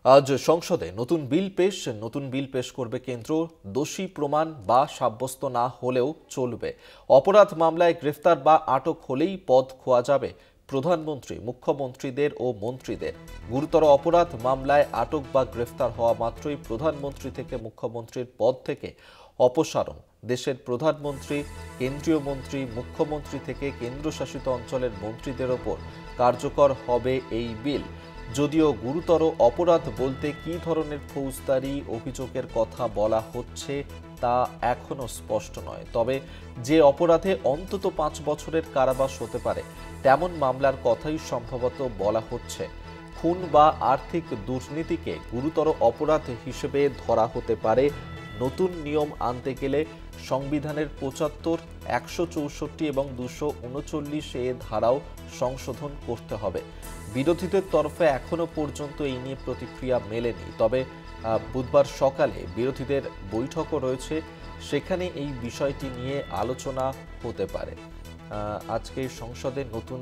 আজ সংসদে নতুন বিল পেশ করবে কেন্দ্র। দোষী প্রমাণ বা সাব্যস্ত না হলেও চলবে। অপরাধ মামলায় গ্রেফতার বা আটক হলেই পদ খোয়া যাবে প্রধানমন্ত্রী, মুখ্যমন্ত্রীদের ও মন্ত্রীদের। গুরুতর অপরাধ মামলায় আটক বা গ্রেফতার হওয়া মাত্রই প্রধানমন্ত্রী থেকে মুখ্যমন্ত্রীর পদ থেকে অপসারণ। দেশের প্রধানমন্ত্রী, কেন্দ্রীয় মন্ত্রী, মুখ্যমন্ত্রী থেকে কেন্দ্রশাসিত অঞ্চলের মন্ত্রীদের ওপর কার্যকর হবে এই বিল। যদিও গুরুতর অপরাধ বলতে কী ধরনের ফৌজদারি অভিযোগের কথা বলা হচ্ছে তা এখনো স্পষ্ট নয়, তবে যে অপরাধে অন্তত 5 বছরের কারাবাস হতে পারে তেমন মামলার কথাই সম্ভবত বলা হচ্ছে। খুন বা আর্থিক দুর্নীতিকে গুরুতর অপরাধ হিসেবে ধরা হতে পারে। নতুন নিয়ম আনতে গেলে সংবিধানের 75, 164 এবং 239 এ ধারাও সংশোধন করতে হবে। বিরোধীদের তরফে এখনো পর্যন্ত এই নিয়ে প্রতিক্রিয়া মেলেনি, তবে বুধবার সকালে বিরোধীদের বৈঠকও রয়েছে, সেখানে এই বিষয়টি নিয়ে আলোচনা হতে পারে। আজকে সংসদে নতুন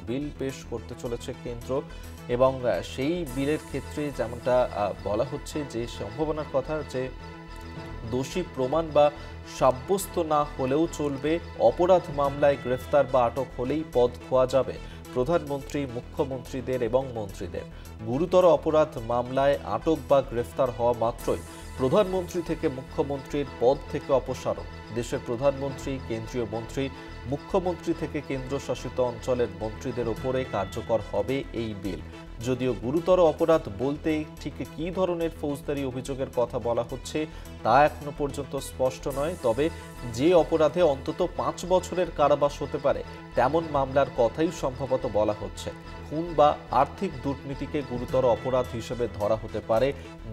বিল পেশ করতে চলেছে কেন্দ্র, এবং সেই বিলের ক্ষেত্রে যেমনটা বলা হচ্ছে যে সম্ভাবনার কথা যে দোষী প্রমাণ বা সাব্যস্ত না হলেও চলবে। অপরাধ মামলায় গ্রেফতার বা আটক হলেই পদ খোয়া যাবে প্রধানমন্ত্রী, মুখ্যমন্ত্রীদের এবং মন্ত্রীদের। গুরুতর অপরাধ মামলায় আটক বা গ্রেফতার হওয়া মাত্রই প্রধানমন্ত্রী থেকে মুখ্যমন্ত্রীর পদ থেকে অপসারণ। দেশের প্রধানমন্ত্রী, কেন্দ্রীয় মন্ত্রী, মুখ্যমন্ত্রী থেকে কেন্দ্রশাসিত অঞ্চলের মন্ত্রীদের ওপরে কার্যকর হবে এই বিল। যদিও গুরুতর অপরাধ বলতে ঠিক কী ধরনের ফৌজদারি অভিযোগের কথা বলা হচ্ছে তা এখনো পর্যন্ত স্পষ্ট নয়, তবে যে অপরাধে অন্তত 5 বছরের কারাবাস হতে পারে তেমন মামলার কথাই সম্ভবত বলা হচ্ছে। খুন বা আর্থিক দুর্নীতিকে গুরুতর অপরাধ হিসেবে ধরা হতে পারে।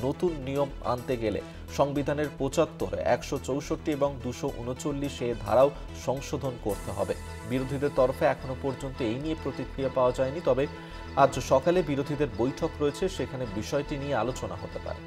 নতুন নিয়ম আনতে গেলে সংবিধানের 75, 164 এবং 239 এ ধারাও সংশোধন করতে হবে। বিরোধীদের তরফে এখনো পর্যন্ত এই নিয়ে প্রতিক্রিয়া পাওয়া যায়নি, তবে আজ সকালে বিরোধীদের বৈঠক রয়েছে, সেখানে বিষয়টি নিয়ে আলোচনা হতে পারে।